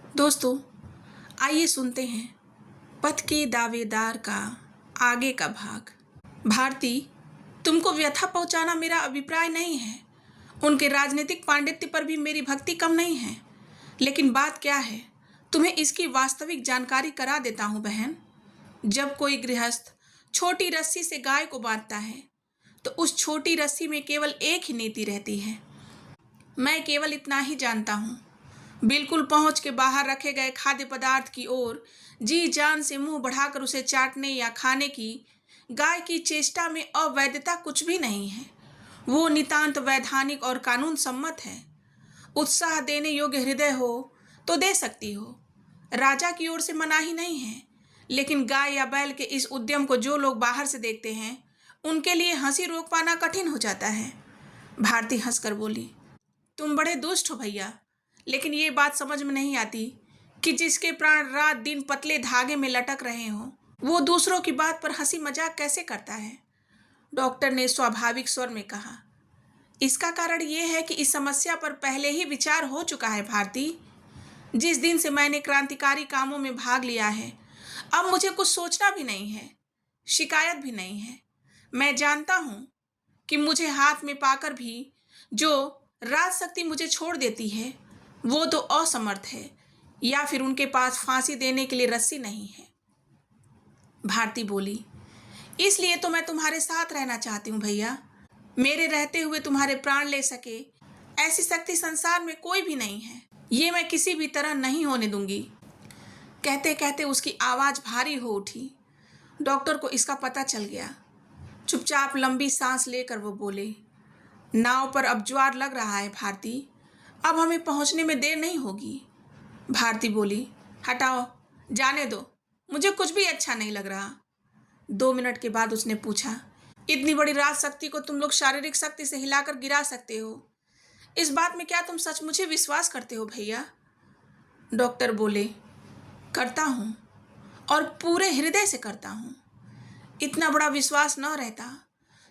दोस्तों, आइए सुनते हैं पथ के दावेदार का आगे का भाग। भारती, तुमको व्यथा पहुंचाना मेरा अभिप्राय नहीं है। उनके राजनीतिक पांडित्य पर भी मेरी भक्ति कम नहीं है। लेकिन बात क्या है, तुम्हें इसकी वास्तविक जानकारी करा देता हूं बहन। जब कोई गृहस्थ छोटी रस्सी से गाय को बांधता है तो उस छोटी रस्सी में केवल एक ही नीति रहती है। मैं केवल इतना ही जानता हूँ। बिल्कुल पहुंच के बाहर रखे गए खाद्य पदार्थ की ओर जी जान से मुंह बढ़ाकर उसे चाटने या खाने की गाय की चेष्टा में अवैधता कुछ भी नहीं है। वो नितांत वैधानिक और कानून सम्मत है। उत्साह देने योग्य हृदय हो तो दे सकती हो, राजा की ओर से मनाही नहीं है। लेकिन गाय या बैल के इस उद्यम को जो लोग बाहर से देखते हैं उनके लिए हंसी रोक पाना कठिन हो जाता है। भारती हंसकर बोली, तुम बड़े दुष्ट हो भैया। लेकिन ये बात समझ में नहीं आती कि जिसके प्राण रात दिन पतले धागे में लटक रहे हो वो दूसरों की बात पर हंसी मजाक कैसे करता है। डॉक्टर ने स्वाभाविक स्वर में कहा, इसका कारण ये है कि इस समस्या पर पहले ही विचार हो चुका है भारती। जिस दिन से मैंने क्रांतिकारी कामों में भाग लिया है अब मुझे कुछ सोचना भी नहीं है, शिकायत भी नहीं है। मैं जानता हूं कि मुझे हाथ में पाकर भी जो राजशक्ति मुझे छोड़ देती है वो तो असमर्थ है या फिर उनके पास फांसी देने के लिए रस्सी नहीं है। भारती बोली, इसलिए तो मैं तुम्हारे साथ रहना चाहती हूँ भैया। मेरे रहते हुए तुम्हारे प्राण ले सके ऐसी शक्ति संसार में कोई भी नहीं है। ये मैं किसी भी तरह नहीं होने दूंगी। कहते कहते उसकी आवाज भारी हो उठी। डॉक्टर को इसका पता चल गया। चुपचाप लंबी सांस लेकर वो बोले, नाव पर अब ज्वार लग रहा है भारती, अब हमें पहुंचने में देर नहीं होगी। भारती बोली, हटाओ, जाने दो, मुझे कुछ भी अच्छा नहीं लग रहा। 2 मिनट के बाद उसने पूछा, इतनी बड़ी राज शक्ति को तुम लोग शारीरिक शक्ति से हिलाकर गिरा सकते हो, इस बात में क्या तुम सचमुच ही विश्वास करते हो भैया? डॉक्टर बोले, करता हूँ और पूरे हृदय से करता हूँ। इतना बड़ा विश्वास न रहता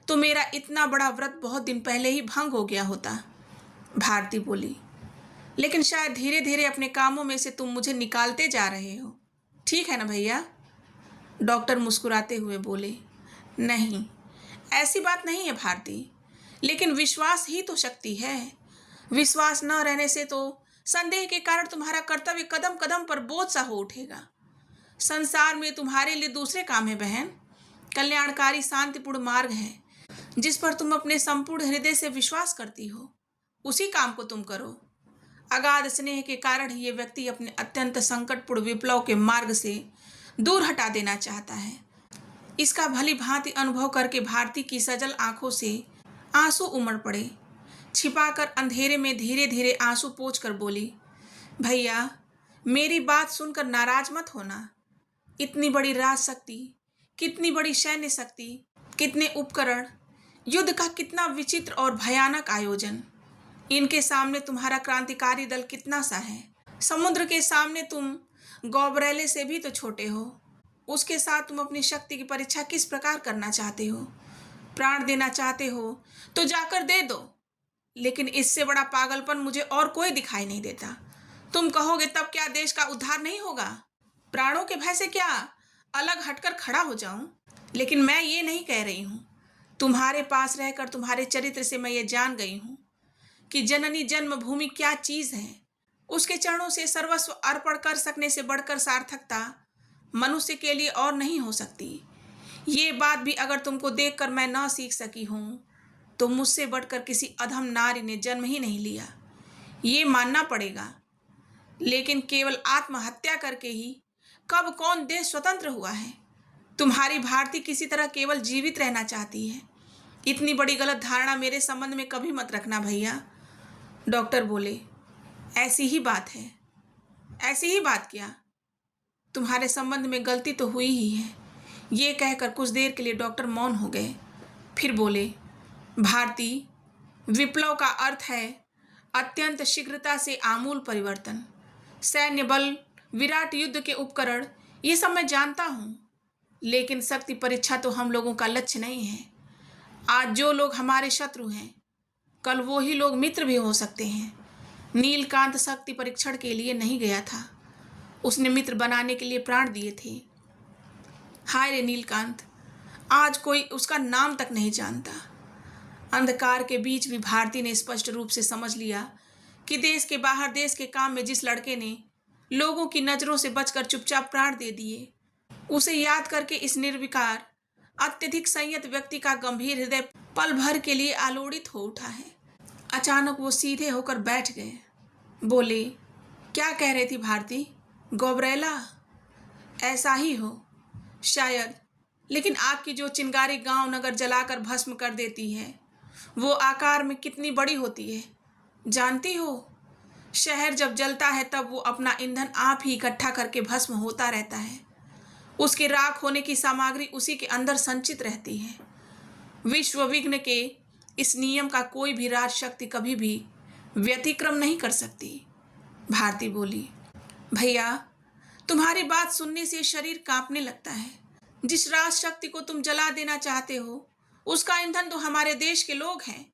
तो मेरा इतना बड़ा व्रत बहुत दिन पहले ही भंग हो गया होता। भारती बोली, लेकिन शायद धीरे धीरे अपने कामों में से तुम मुझे निकालते जा रहे हो, ठीक है ना भैया? डॉक्टर मुस्कुराते हुए बोले, नहीं, ऐसी बात नहीं है भारती, लेकिन विश्वास ही तो शक्ति है। विश्वास न रहने से तो संदेह के कारण तुम्हारा कर्तव्य कदम कदम पर बोझ सा हो उठेगा। संसार में तुम्हारे लिए दूसरे काम है बहन। कल्याणकारी शांतिपूर्ण मार्ग है जिस पर तुम अपने संपूर्ण हृदय से विश्वास करती हो, उसी काम को तुम करो। अगाध स्नेह के कारण ही ये व्यक्ति अपने अत्यंत संकटपूर्ण विप्लव के मार्ग से दूर हटा देना चाहता है। इसका भली भांति अनुभव करके भारती की सजल आंखों से आंसू उमड़ पड़े। छिपाकर अंधेरे में धीरे धीरे आंसू पोंछकर बोली, भैया, मेरी बात सुनकर नाराज मत होना। इतनी बड़ी राज शक्ति, कितनी बड़ी सैन्य शक्ति, कितने उपकरण, युद्ध का कितना विचित्र और भयानक आयोजन, इनके सामने तुम्हारा क्रांतिकारी दल कितना सा है। समुद्र के सामने तुम गौबरेले से भी तो छोटे हो। उसके साथ तुम अपनी शक्ति की परीक्षा किस प्रकार करना चाहते हो? प्राण देना चाहते हो तो जाकर दे दो, लेकिन इससे बड़ा पागलपन मुझे और कोई दिखाई नहीं देता। तुम कहोगे तब क्या देश का उद्धार नहीं होगा? प्राणों के भय से क्या अलग हटकर खड़ा हो जाऊं? लेकिन मैं ये नहीं कह रही हूं। तुम्हारे पास रहकर तुम्हारे चरित्र से मैं ये जान गई हूं कि जननी जन्मभूमि क्या चीज है। उसके चरणों से सर्वस्व अर्पण कर सकने से बढ़कर सार्थकता मनुष्य के लिए और नहीं हो सकती। ये बात भी अगर तुमको देखकर मैं न सीख सकी हूं तो मुझसे बढ़कर किसी अधम नारी ने जन्म ही नहीं लिया, ये मानना पड़ेगा। लेकिन केवल आत्महत्या करके ही कब कौन देश स्वतंत्र हुआ है? तुम्हारी भारती किसी तरह केवल जीवित रहना चाहती है। इतनी बड़ी गलत धारणा मेरे संबंध में कभी मत रखना भैया। डॉक्टर बोले, ऐसी ही बात है। ऐसी ही बात क्या? तुम्हारे संबंध में गलती तो हुई ही है। ये कहकर कुछ देर के लिए डॉक्टर मौन हो गए। फिर बोले, भारती, विप्लव का अर्थ है अत्यंत शीघ्रता से आमूल परिवर्तन। सैन्य बल, विराट युद्ध के उपकरण, ये सब मैं जानता हूँ, लेकिन शक्ति परीक्षा तो हम लोगों का लक्ष्य नहीं है। आज जो लोग हमारे शत्रु हैं कल वो ही लोग मित्र भी हो सकते हैं। नीलकांत शक्ति परीक्षण के लिए नहीं गया था, उसने मित्र बनाने के लिए प्राण दिए थे। हाय रे नीलकांत, आज कोई उसका नाम तक नहीं जानता। अंधकार के बीच भी भारती ने स्पष्ट रूप से समझ लिया कि देश के बाहर देश के काम में जिस लड़के ने लोगों की नजरों से बचकर चुपचाप प्राण दे दिए, उसे याद करके इस निर्विकार अत्यधिक संयत व्यक्ति का गंभीर हृदय पल भर के लिए आलोड़ित हो उठा है। अचानक वो सीधे होकर बैठ गए। बोले, क्या कह रही थी भारती? गौबरेला? ऐसा ही हो शायद, लेकिन आपकी जो चिंगारी गांव नगर जलाकर भस्म कर देती है, वो आकार में कितनी बड़ी होती है जानती हो? शहर जब जलता है तब वो अपना ईंधन आप ही इकट्ठा करके भस्म होता रहता है। उसके राख होने की सामग्री उसी के अंदर संचित रहती है। विश्व विघ्न के इस नियम का कोई भी राज शक्ति कभी भी व्यतिक्रम नहीं कर सकती। भारती बोली, भैया तुम्हारी बात सुनने से शरीर कांपने लगता है। जिस राज शक्ति को तुम जला देना चाहते हो, उसका ईंधन तो हमारे देश के लोग हैं।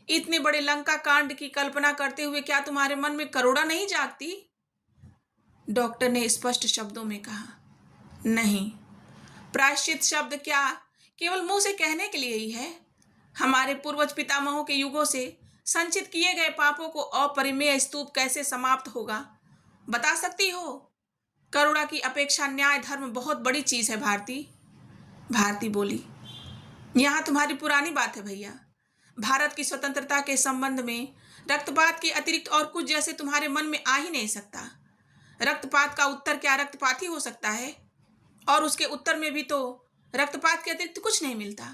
इतने बड़े लंका कांड की कल्पना करते हुए क्या तुम्हारे मन में करुणा नहीं जागती? डॉक्टर ने स्पष्ट शब्दों में कहा। नहीं, प्रायश्चित शब्द क्या केवल मुंह से कहने के लिए ही है? हमारे पूर्वज पितामहों के युगों से संचित किए गए पापों को अपरिमेय स्तूप कैसे समाप्त होगा, बता सकती हो? करुणा की अपेक्षा न्याय धर्म बहुत बड़ी चीज है भारती। भारती बोली, यहाँ तुम्हारी पुरानी बात है भैया। भारत की स्वतंत्रता के संबंध में रक्तपात के अतिरिक्त और कुछ जैसे तुम्हारे मन में आ ही नहीं सकता। रक्तपात का उत्तर क्या रक्तपात ही हो सकता है? और उसके उत्तर में भी तो रक्तपात के अतिरिक्त कुछ नहीं मिलता।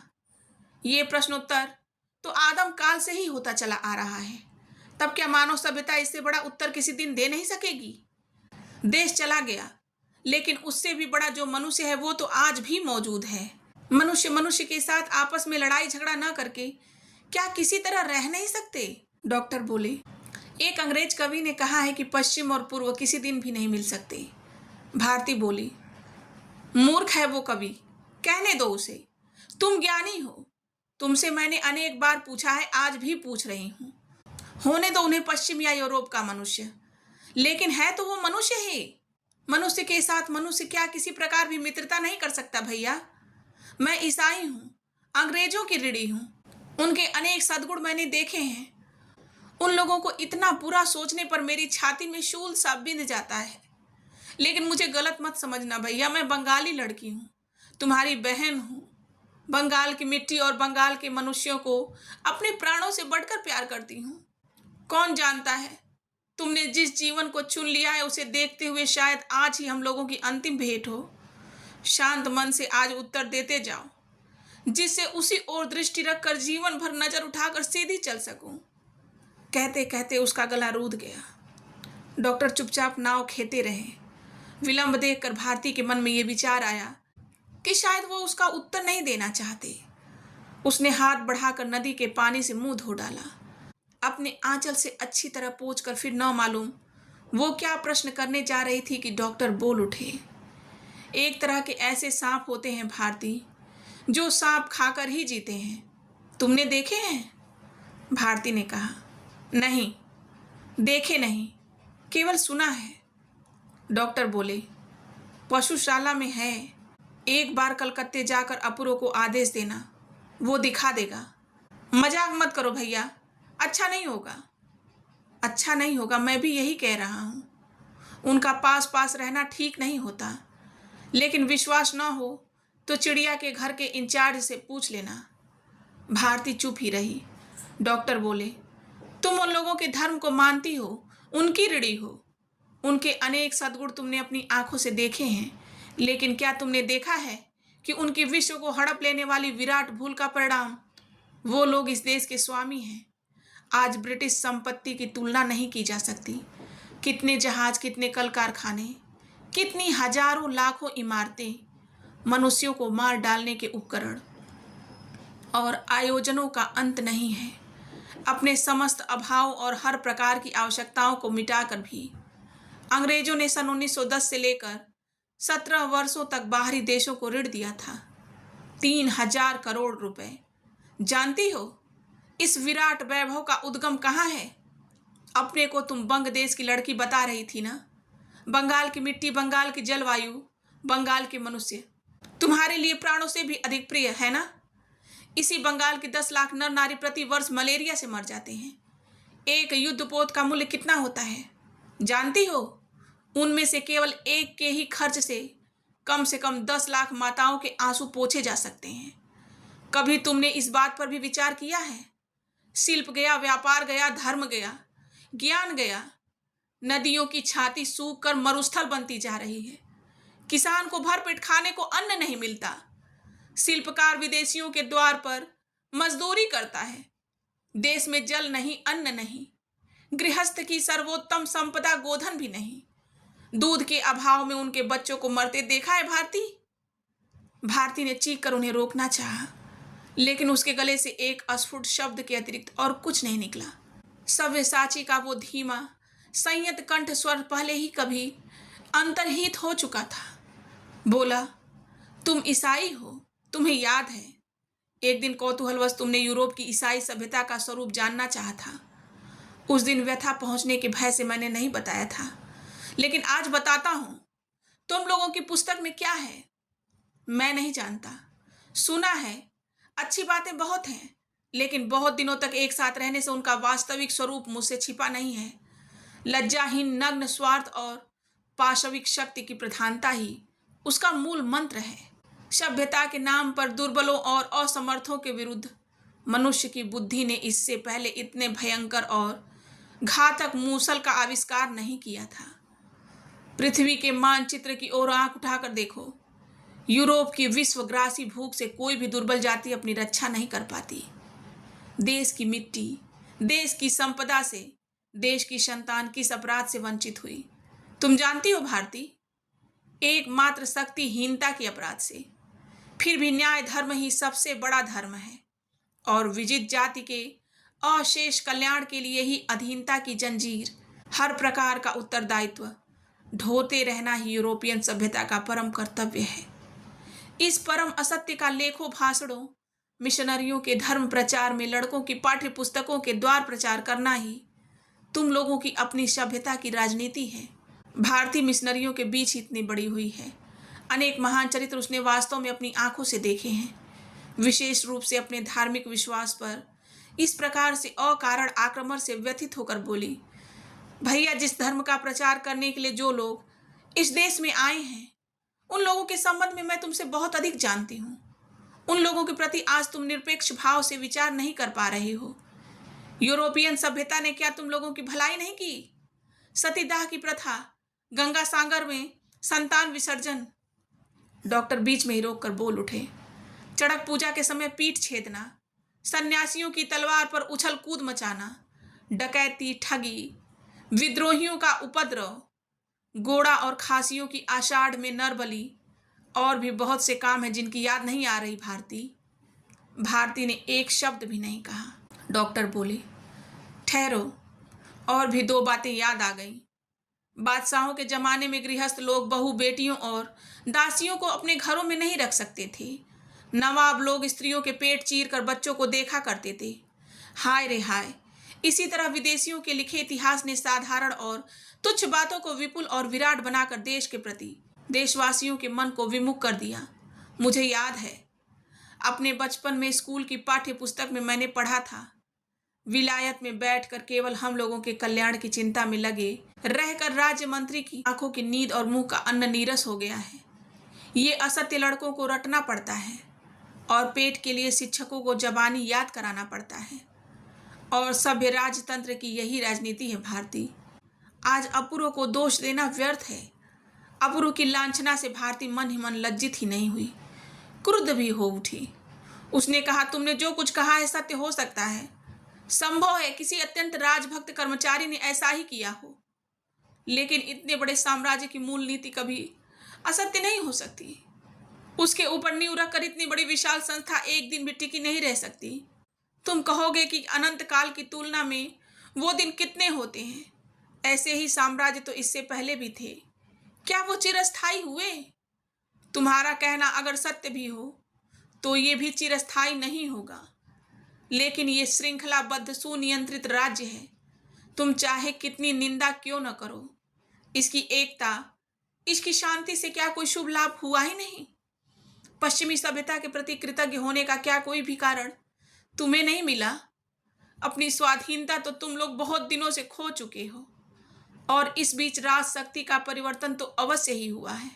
ये प्रश्नोत्तर तो आदम काल से ही होता चला आ रहा है। तब क्या मानव सभ्यता इससे बड़ा उत्तर किसी दिन दे नहीं सकेगी? देश चला गया, लेकिन उससे भी बड़ा जो मनुष्य है वो तो आज भी मौजूद है। मनुष्य मनुष्य के साथ आपस में लड़ाई झगड़ा न करके क्या किसी तरह रह नहीं सकते? डॉक्टर बोले, एक अंग्रेज कवि ने कहा है कि पश्चिम और पूर्व किसी दिन भी नहीं मिल सकते। भारती बोली, मूर्ख है वो कवि, कहने दो उसे। तुम ज्ञानी हो, तुमसे मैंने अनेक बार पूछा है, आज भी पूछ रही हूं। होने दो उन्हें पश्चिम या यूरोप का मनुष्य, लेकिन है तो वो मनुष्य ही। मनुष्य के साथ मनुष्य क्या किसी प्रकार भी मित्रता नहीं कर सकता भैया? मैं ईसाई हूं, अंग्रेजों की ऋणी हूं। उनके अनेक सद्गुण मैंने देखे हैं। उन लोगों को इतना बुरा सोचने पर मेरी छाती में शूल सा बिंध जाता है। लेकिन मुझे गलत मत समझना भैया, मैं बंगाली लड़की हूँ, तुम्हारी बहन हूँ। बंगाल की मिट्टी और बंगाल के मनुष्यों को अपने प्राणों से बढ़कर प्यार करती हूँ। कौन जानता है, तुमने जिस जीवन को चुन लिया है उसे देखते हुए शायद आज ही हम लोगों की अंतिम भेंट हो। शांत मन से आज उत्तर देते जाओ, जिससे उसी ओर दृष्टि रखकर जीवन भर नजर उठाकर सीधी चल सकूं। कहते कहते उसका गला रूंध गया। डॉक्टर चुपचाप नाव खेते रहे। विलंब देखकर भारती के मन में यह विचार आया कि शायद वो उसका उत्तर नहीं देना चाहते। उसने हाथ बढ़ाकर नदी के पानी से मुंह धो डाला, अपने आंचल से अच्छी तरह पोंछकर। फिर न मालूम वो क्या प्रश्न करने जा रही थी कि डॉक्टर बोल उठे, एक तरह के ऐसे सांप होते हैं भारती, जो सांप खाकर ही जीते हैं। तुमने देखे हैं? भारती ने कहा, नहीं, देखे नहीं, केवल सुना है। डॉक्टर बोले, पशुशाला में है। एक बार कलकत्ते जाकर अपूर्व को आदेश देना, वो दिखा देगा। मजाक मत करो भैया, अच्छा नहीं होगा। अच्छा नहीं होगा, मैं भी यही कह रहा हूँ। उनका पास पास रहना ठीक नहीं होता, लेकिन विश्वास न हो तो चिड़िया के घर के इंचार्ज से पूछ लेना। भारती चुप ही रही। डॉक्टर बोले, तुम उन लोगों के धर्म को मानती हो, उनकी ऋणी हो। उनके अनेक सद्गुण तुमने अपनी आंखों से देखे हैं, लेकिन क्या तुमने देखा है कि उनकी विश्व को हड़प लेने वाली विराट भूल का परिणाम? वो लोग इस देश के स्वामी हैं। आज ब्रिटिश संपत्ति की तुलना नहीं की जा सकती। कितने जहाज, कितने कल कारखाने, कितनी हजारों लाखों इमारतें, मनुष्यों को मार डालने के उपकरण और आयोजनों का अंत नहीं है। अपने समस्त अभाव और हर प्रकार की आवश्यकताओं को मिटाकर भी अंग्रेजों ने सन 1910 से लेकर 17 वर्षों तक बाहरी देशों को ऋण दिया था, 3000 करोड़ रुपए। जानती हो इस विराट वैभव का उद्गम कहाँ है? अपने को तुम बंग देश की लड़की बता रही थी ना? बंगाल की मिट्टी, बंगाल की जलवायु, बंगाल के मनुष्य तुम्हारे लिए प्राणों से भी अधिक प्रिय है ना? इसी बंगाल के 10 लाख नर नारी प्रति वर्ष मलेरिया से मर जाते हैं। एक युद्धपोत का मूल्य कितना होता है जानती हो? उनमें से केवल एक के ही खर्च से कम 10 लाख माताओं के आंसू पोंछे जा सकते हैं। कभी तुमने इस बात पर भी विचार किया है? शिल्प गया, व्यापार गया, धर्म गया, ज्ञान गया। नदियों की छाती सूख कर मरुस्थल बनती जा रही है। किसान को भरपेट खाने को अन्न नहीं मिलता। शिल्पकार विदेशियों के द्वार पर मजदूरी करता है। देश में जल नहीं, अन्न नहीं। गृहस्थ की सर्वोत्तम संपदा गोधन भी नहीं। दूध के अभाव में उनके बच्चों को मरते देखा है भारती ने चीख कर उन्हें रोकना चाहा, लेकिन उसके गले से एक अस्फुट शब्द के अतिरिक्त और कुछ नहीं निकला। सव्यसाची का वो धीमा संयत कंठ स्वर पहले ही कभी अंतर्हित हो चुका था। बोला, तुम ईसाई हो, तुम्हें याद है एक दिन कौतूहलवश तुमने यूरोप की ईसाई सभ्यता का स्वरूप जानना चाहा था। उस दिन व्यथा पहुंचने के भय से मैंने नहीं बताया था, लेकिन आज बताता हूं। तुम लोगों की पुस्तक में क्या है मैं नहीं जानता। सुना है अच्छी बातें बहुत हैं, लेकिन बहुत दिनों तक एक साथ रहने से उनका वास्तविक स्वरूप मुझसे छिपा नहीं है। लज्जाहीन, नग्न, स्वार्थ और पाशविक शक्ति की प्रधानता ही उसका मूल मंत्र है। सभ्यता के नाम पर दुर्बलों और असमर्थों के विरुद्ध मनुष्य की बुद्धि ने इससे पहले इतने भयंकर और घातक मूसल का आविष्कार नहीं किया था। पृथ्वी के मानचित्र की ओर आंख उठाकर देखो। यूरोप की विश्वग्रासी भूख से कोई भी दुर्बल जाति अपनी रक्षा नहीं कर पाती। देश की मिट्टी, देश की संपदा से देश की संतान किस अपराध से वंचित हुई तुम जानती हो भारती? एकमात्र शक्तिहीनता के अपराध से। फिर भी न्याय धर्म ही सबसे बड़ा धर्म है और विजित जाति के अशेष कल्याण के लिए ही अधीनता की जंजीर, हर प्रकार का उत्तरदायित्व ढोते रहना ही यूरोपियन सभ्यता का परम कर्तव्य है। इस परम असत्य का लेखों भाषणों, मिशनरियों के धर्म प्रचार में लड़कों की पाठ्य पुस्तकों के द्वार प्रचार करना ही तुम लोगों की अपनी सभ्यता की राजनीति है। भारतीय मिशनरियों के बीच इतनी बड़ी हुई है। अनेक महान चरित्र उसने वास्तव में अपनी आंखों से देखे हैं। विशेष रूप से अपने धार्मिक विश्वास पर इस प्रकार से अकारण आक्रमण से व्यथित होकर बोली, भैया, जिस धर्म का प्रचार करने के लिए जो लोग इस देश में आए हैं, उन लोगों के संबंध में मैं तुमसे बहुत अधिक जानती हूँ। उन लोगों के प्रति आज तुम निरपेक्ष भाव से विचार नहीं कर पा रहे हो। यूरोपियन सभ्यता ने क्या तुम लोगों की भलाई नहीं की? सतीदाह की प्रथा, गंगा सागर में संतान विसर्जन। डॉक्टर बीच में ही रोक कर बोल उठे, चड़क पूजा के समय पीठ छेदना, सन्यासियों की तलवार पर उछल कूद मचाना, डकैती, ठगी, विद्रोहियों का उपद्रव, गोड़ा और खासियों की आषाढ़ में नरबली, और भी बहुत से काम हैं जिनकी याद नहीं आ रही भारती ने एक शब्द भी नहीं कहा। डॉक्टर बोले, ठहरो, और भी 2 बातें याद आ गई। बादशाहों के जमाने में गृहस्थ लोग बहू, बेटियों और दासियों को अपने घरों में नहीं रख सकते थे। नवाब लोग स्त्रियों के पेट चीर कर बच्चों को देखा करते थे। हाय रे हाय! इसी तरह विदेशियों के लिखे इतिहास ने साधारण और तुच्छ बातों को विपुल और विराट बनाकर देश के प्रति देशवासियों के मन को विमुख कर दिया। मुझे याद है, अपने बचपन में स्कूल की पाठ्य पुस्तक में मैंने पढ़ा था, विलायत में बैठकर केवल हम लोगों के कल्याण की चिंता में लगे रहकर राज्य मंत्री की आंखों की नींद और मुंह का अन्न नीरस हो गया है। ये असत्य लड़कों को रटना पड़ता है और पेट के लिए शिक्षकों को जबानी याद कराना पड़ता है, और सभ्य राजतंत्र की यही राजनीति है भारती। आज अपूर्व को दोष देना व्यर्थ है। अपूर्व की लांछना से भारती मन ही मन लज्जित ही नहीं हुई, क्रुद्ध भी हो उठी। उसने कहा, तुमने जो कुछ कहा है सत्य हो सकता है, संभव है किसी अत्यंत राजभक्त कर्मचारी ने ऐसा ही किया हो, लेकिन इतने बड़े साम्राज्य की मूल नीति कभी असत्य नहीं हो सकती। उसके ऊपर नींव रखकर इतनी बड़ी विशाल संस्था एक दिन भी टिकी नहीं रह सकती। तुम कहोगे कि अनंत काल की तुलना में वो दिन कितने होते हैं। ऐसे ही साम्राज्य तो इससे पहले भी थे, क्या वो चिरस्थायी हुए? तुम्हारा कहना अगर सत्य भी हो तो ये भी चिरस्थायी नहीं होगा, लेकिन ये श्रृंखलाबद्ध सुनियंत्रित राज्य है। तुम चाहे कितनी निंदा क्यों न करो, इसकी एकता, इसकी शांति से क्या कोई शुभ लाभ हुआ ही नहीं? पश्चिमी सभ्यता के प्रति कृतज्ञ होने का क्या कोई भी कारण तुम्हें नहीं मिला? अपनी स्वाधीनता तो तुम लोग बहुत दिनों से खो चुके हो, और इस बीच राज शक्ति का परिवर्तन तो अवश्य ही हुआ है,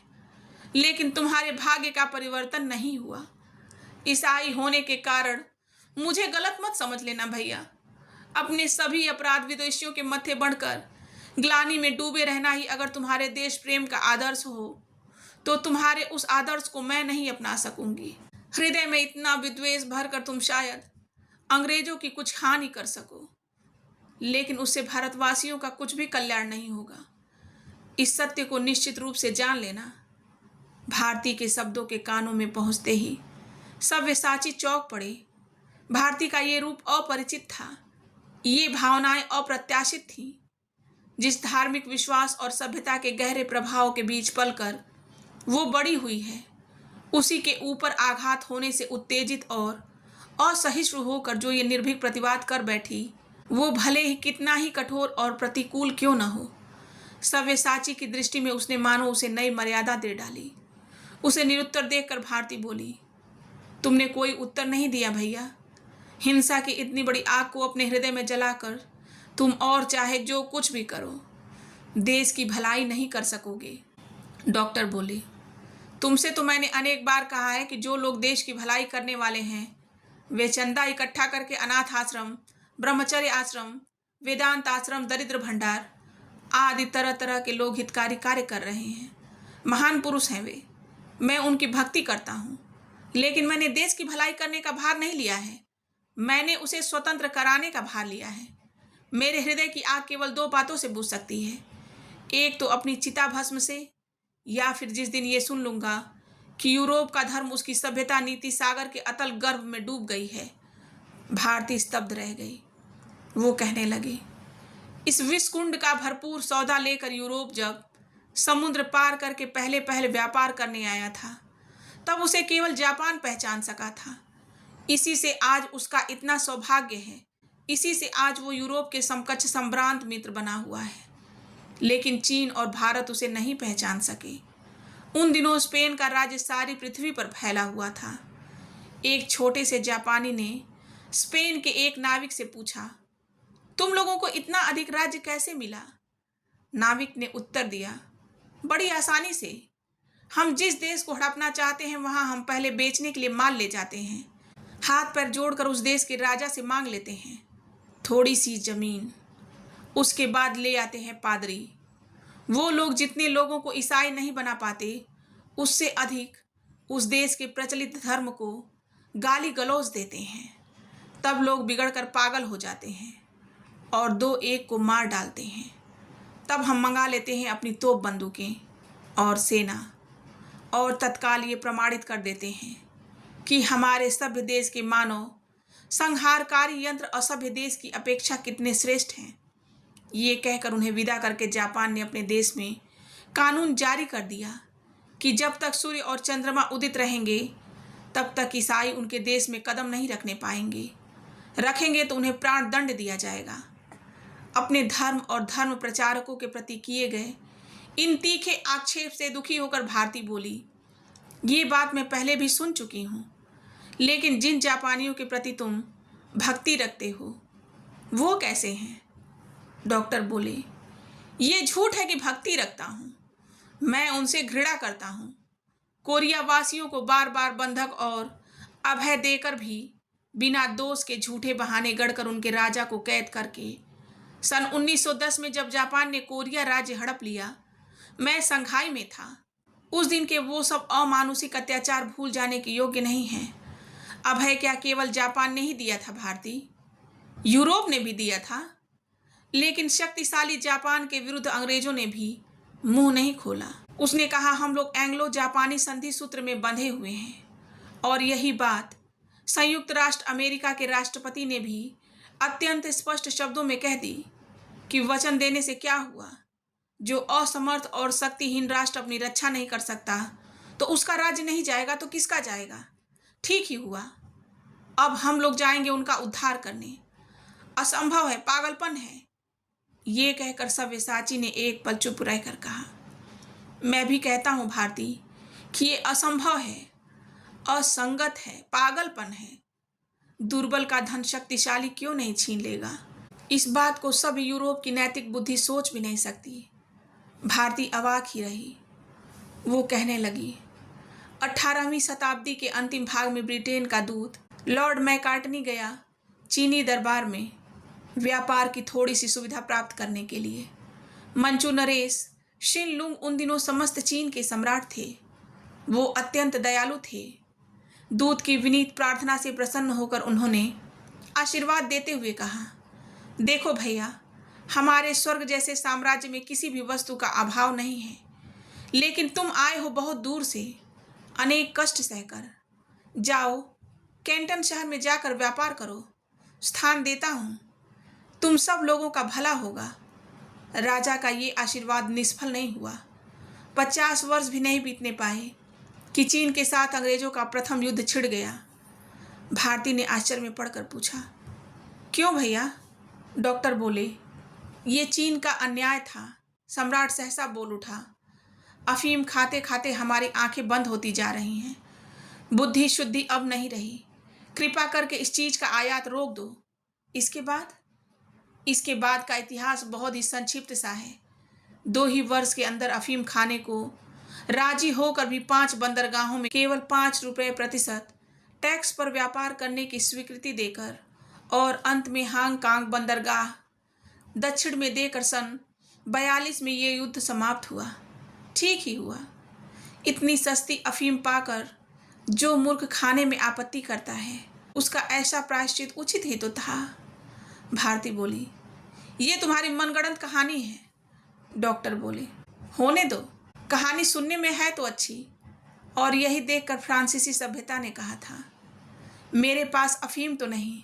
लेकिन तुम्हारे भाग्य का परिवर्तन नहीं हुआ। ईसाई होने के कारण मुझे गलत मत समझ लेना भैया। अपने सभी अपराध विदेशियों के मत्थे बढ़कर ग्लानि में डूबे रहना ही अगर तुम्हारे देश प्रेम का आदर्श हो, तो तुम्हारे उस आदर्श को मैं नहीं अपना सकूंगी। हृदय में इतना विद्वेष भरकर तुम शायद अंग्रेजों की कुछ हानि कर सको, लेकिन उससे भारतवासियों का कुछ भी कल्याण नहीं होगा। इस सत्य को निश्चित रूप से जान लेना। भारती के शब्दों के कानों में पहुंचते ही सव्यसाची चौंक पड़े। भारती का ये रूप अपरिचित था, ये भावनाएं अप्रत्याशित थीं। जिस धार्मिक विश्वास और सभ्यता के गहरे प्रभाव के बीच पलकर वो बड़ी हुई है, उसी के ऊपर आघात होने से उत्तेजित और असहिष्णु होकर जो ये निर्भीक प्रतिवाद कर बैठी, वो भले ही कितना ही कठोर और प्रतिकूल क्यों न हो, सव्यसाची की दृष्टि में उसने मानो उसे नई मर्यादा दे डाली। उसे निरुत्तर देखकर भारती बोली, तुमने कोई उत्तर नहीं दिया भैया। हिंसा की इतनी बड़ी आग को अपने हृदय में जलाकर तुम और चाहे जो कुछ भी करो, देश की भलाई नहीं कर सकोगे। डॉक्टर बोली, तुमसे तो मैंने अनेक बार कहा है कि जो लोग देश की भलाई करने वाले हैं, वे चंदा इकट्ठा करके अनाथ आश्रम, ब्रह्मचर्य आश्रम, वेदांत आश्रम, दरिद्र भंडार आदि तरह तरह के लोग हितकारी कार्य कर रहे हैं। महान पुरुष हैं वे, मैं उनकी भक्ति करता हूँ, लेकिन मैंने देश की भलाई करने का भार नहीं लिया है। मैंने उसे स्वतंत्र कराने का भार लिया है। मेरे हृदय की आग केवल दो बातों से बुझ सकती है, एक तो अपनी चिता भस्म से, या फिर जिस दिन ये सुन लूंगा कि यूरोप का धर्म उसकी सभ्यता नीति सागर के अतल गर्भ में डूब गई है। भारती स्तब्ध रह गई। वो कहने लगी, इस विषकुंड का भरपूर सौदा लेकर यूरोप जब समुद्र पार करके पहले पहले व्यापार करने आया था, तब उसे केवल जापान पहचान सका था। इसी से आज उसका इतना सौभाग्य है, इसी से आज वो यूरोप के समकक्ष संभ्रांत मित्र बना हुआ है। लेकिन चीन और भारत उसे नहीं पहचान सके। उन दिनों स्पेन का राज्य सारी पृथ्वी पर फैला हुआ था। एक छोटे से जापानी ने स्पेन के एक नाविक से पूछा, तुम लोगों को इतना अधिक राज्य कैसे मिला? नाविक ने उत्तर दिया, बड़ी आसानी से। हम जिस देश को हड़पना चाहते हैं वहां हम पहले बेचने के लिए माल ले जाते हैं, हाथ पैर जोड़कर उस देश के राजा से मांग लेते हैं थोड़ी सी जमीन, उसके बाद ले आते हैं पादरी। वो लोग जितने लोगों को ईसाई नहीं बना पाते, उससे अधिक उस देश के प्रचलित धर्म को गाली गलौज देते हैं। तब लोग बिगड़कर पागल हो जाते हैं और दो एक को मार डालते हैं। तब हम मंगा लेते हैं अपनी तोप बंदूकें और सेना, और तत्काल ये प्रमाणित कर देते हैं कि हमारे सभ्य देश के मानव संहारकारी यंत्र असभ्य देश की अपेक्षा कितने श्रेष्ठ हैं। ये कहकर उन्हें विदा करके जापान ने अपने देश में कानून जारी कर दिया कि जब तक सूर्य और चंद्रमा उदित रहेंगे, तब तक ईसाई उनके देश में कदम नहीं रखने पाएंगे। रखेंगे तो उन्हें प्राण दंड दिया जाएगा। अपने धर्म और धर्म प्रचारकों के प्रति किए गए इन तीखे आक्षेप से दुखी होकर भारती बोली, ये बात मैं पहले भी सुन चुकी हूँ, लेकिन जिन जापानियों के प्रति तुम भक्ति रखते हो वो कैसे हैं? डॉक्टर बोले, ये झूठ है कि भक्ति रखता हूँ, मैं उनसे घृणा करता हूँ। कोरिया वासियों को बार बार बंधक और अभय देकर भी बिना दोष के झूठे बहाने गढ़कर उनके राजा को कैद करके सन 1910 में जब जापान ने कोरिया राज्य हड़प लिया, मैं संघाई में था। उस दिन के वो सब अमानुषिक अत्याचार भूल जाने के योग्य नहीं हैं। अभय क्या केवल जापान ने ही दिया था भारती, यूरोप ने भी दिया था, लेकिन शक्तिशाली जापान के विरुद्ध अंग्रेजों ने भी मुंह नहीं खोला। उसने कहा, हम लोग एंग्लो जापानी संधि सूत्र में बंधे हुए हैं, और यही बात संयुक्त राष्ट्र अमेरिका के राष्ट्रपति ने भी अत्यंत स्पष्ट शब्दों में कह दी कि वचन देने से क्या हुआ? जो असमर्थ और शक्तिहीन राष्ट्र अपनी रक्षा नहीं कर सकता, तो उसका राज्य नहीं जाएगा तो किसका जाएगा? ठीक ही हुआ। अब हम लोग जाएंगे उनका उद्धार करने। असंभव है, पागलपन है। ये कहकर सव्यसाची ने एक पल चुप रहकर कहा, मैं भी कहता हूँ भारती कि ये असंभव है, असंगत है, पागलपन है। दुर्बल का धन शक्तिशाली क्यों नहीं छीन लेगा? इस बात को सब यूरोप की नैतिक बुद्धि सोच भी नहीं सकती। भारती अवाक ही रही। वो कहने लगी, 18वीं शताब्दी के अंतिम भाग में ब्रिटेन का दूत लॉर्ड मैकार्टनी गया चीनी दरबार में व्यापार की थोड़ी सी सुविधा प्राप्त करने के लिए। मंचू नरेश शिनलुंग उन दिनों समस्त चीन के सम्राट थे। वो अत्यंत दयालु थे। दूत की विनीत प्रार्थना से प्रसन्न होकर उन्होंने आशीर्वाद देते हुए कहा, देखो भैया, हमारे स्वर्ग जैसे साम्राज्य में किसी भी वस्तु का अभाव नहीं है, लेकिन तुम आए हो बहुत दूर से, अनेक कष्ट सहकर। जाओ, कैंटन शहर में जाकर व्यापार करो। स्थान देता हूँ, तुम सब लोगों का भला होगा। राजा का ये आशीर्वाद निष्फल नहीं हुआ। 50 वर्ष भी नहीं बीतने पाए कि चीन के साथ अंग्रेजों का प्रथम युद्ध छिड़ गया। भारती ने आश्चर्य में पड़कर पूछा, क्यों भैया? डॉक्टर बोले, ये चीन का अन्याय था। सम्राट सहसा बोल उठा, अफीम खाते खाते हमारी आंखें बंद होती जा रही हैं। बुद्धि शुद्धि अब नहीं रही। कृपा करके इस चीज का आयात रोक दो। इसके बाद का इतिहास बहुत ही संक्षिप्त सा है। 2 ही वर्ष के अंदर अफीम खाने को राजी होकर भी 5 बंदरगाहों में केवल 5 रुपये प्रतिशत टैक्स पर व्यापार करने की स्वीकृति देकर और अंत में हांगकांग बंदरगाह दक्षिण में देकर सन 42 में ये युद्ध समाप्त हुआ। ठीक ही हुआ। इतनी सस्ती अफीम पाकर जो मूर्ख खाने में आपत्ति करता है, उसका ऐसा प्रायश्चित उचित ही तो था। भारती बोली, ये तुम्हारी मनगढ़ंत कहानी है। डॉक्टर बोले, होने दो, कहानी सुनने में है तो अच्छी। और यही देखकर फ्रांसीसी सभ्यता ने कहा था, मेरे पास अफीम तो नहीं,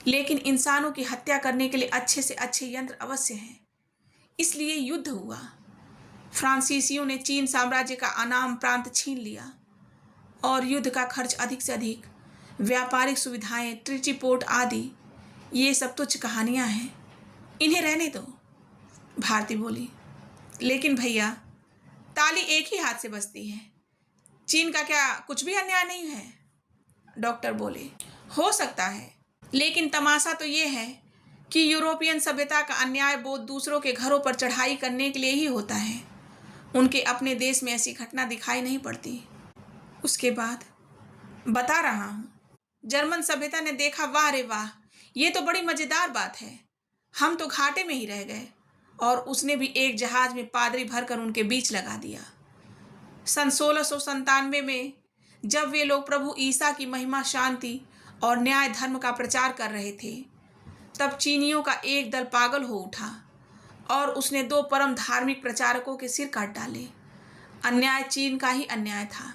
लेकिन इंसानों की हत्या करने के लिए अच्छे से अच्छे यंत्र अवश्य हैं। इसलिए युद्ध हुआ। फ्रांसीसियों ने चीन साम्राज्य का अनाम प्रांत छीन लिया और युद्ध का खर्च अधिक से अधिक, व्यापारिक सुविधाएं, ट्रीटी पोर्ट आदि, ये सब तुच्छ कहानियां हैं, इन्हें रहने दो। भारती बोली, लेकिन भैया, ताली एक ही हाथ से बजती है। चीन का क्या कुछ भी अन्याय नहीं है? डॉक्टर बोले, हो सकता है, लेकिन तमाशा तो ये है कि यूरोपियन सभ्यता का अन्याय बोध दूसरों के घरों पर चढ़ाई करने के लिए ही होता है। उनके अपने देश में ऐसी घटना दिखाई नहीं पड़ती। उसके बाद बता रहा हूँ, जर्मन सभ्यता ने देखा, वाह रे वाह, ये तो बड़ी मज़ेदार बात है, हम तो घाटे में ही रह गए। और उसने भी एक जहाज में पादरी भरकर उनके बीच लगा दिया। सन 1697 में जब वे लोग प्रभु ईसा की महिमा, शांति और न्याय धर्म का प्रचार कर रहे थे, तब चीनियों का एक दल पागल हो उठा और उसने 2 परम धार्मिक प्रचारकों के सिर काट डाले। अन्याय चीन का ही अन्याय था,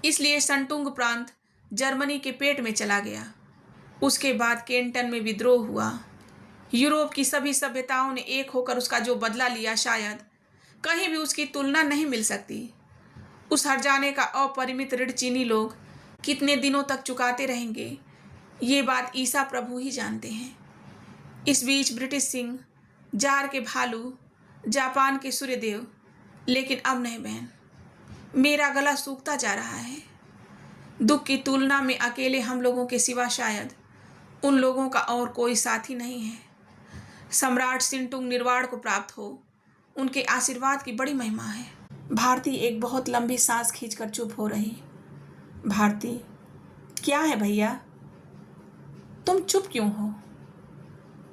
इसलिए संटुंग प्रांत जर्मनी के पेट में चला गया। उसके बाद केंटन में विद्रोह हुआ। यूरोप की सभी सभ्यताओं ने एक होकर उसका जो बदला लिया, शायद कहीं भी उसकी तुलना नहीं मिल सकती। उस हर्जाने का अपरिमित ऋण चीनी लोग कितने दिनों तक चुकाते रहेंगे, ये बात ईसा प्रभु ही जानते हैं। इस बीच ब्रिटिश सिंह, जार के भालू, जापान के सूर्यदेव, लेकिन अब नहीं बहन, मेरा गला सूखता जा रहा है। दुख की तुलना में अकेले हम लोगों के सिवा शायद उन लोगों का और कोई साथी नहीं है। सम्राट सिंटुंग निर्वाण को प्राप्त हो, उनके आशीर्वाद की बड़ी महिमा है। भारती एक बहुत लंबी सांस खींचकर चुप हो रही। भारती, क्या है भैया, तुम चुप क्यों हो?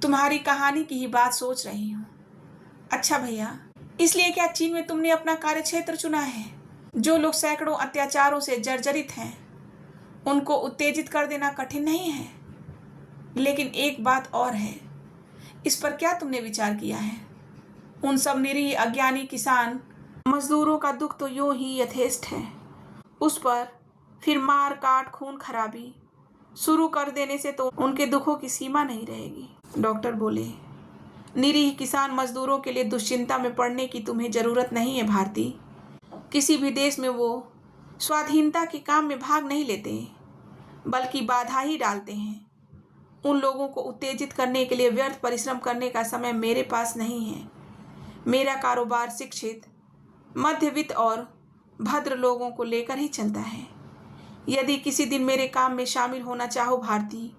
तुम्हारी कहानी की ही बात सोच रही हूँ। अच्छा भैया, इसलिए क्या चीन में तुमने अपना कार्यक्षेत्र चुना है? जो लोग सैकड़ों अत्याचारों से जर्जरित हैं, उनको उत्तेजित कर देना कठिन नहीं है। लेकिन एक बात और है, इस पर क्या तुमने विचार किया है? उन सब निरीह अज्ञानी किसान मजदूरों का दुख तो यूं ही यथेष्ट है, उस पर फिर मार काट खून खराबी शुरू कर देने से तो उनके दुखों की सीमा नहीं रहेगी। डॉक्टर बोले, निरीह किसान मजदूरों के लिए दुश्चिंता में पड़ने की तुम्हें जरूरत नहीं है भारती। किसी भी देश में वो स्वाधीनता के काम में भाग नहीं लेते, बल्कि बाधा ही डालते हैं। उन लोगों को उत्तेजित करने के लिए व्यर्थ परिश्रम करने का समय मेरे पास नहीं है। मेरा कारोबार शिक्षित, मध्यवित्त और भद्र लोगों को लेकर ही चलता है। यदि किसी दिन मेरे काम में शामिल होना चाहो भारती,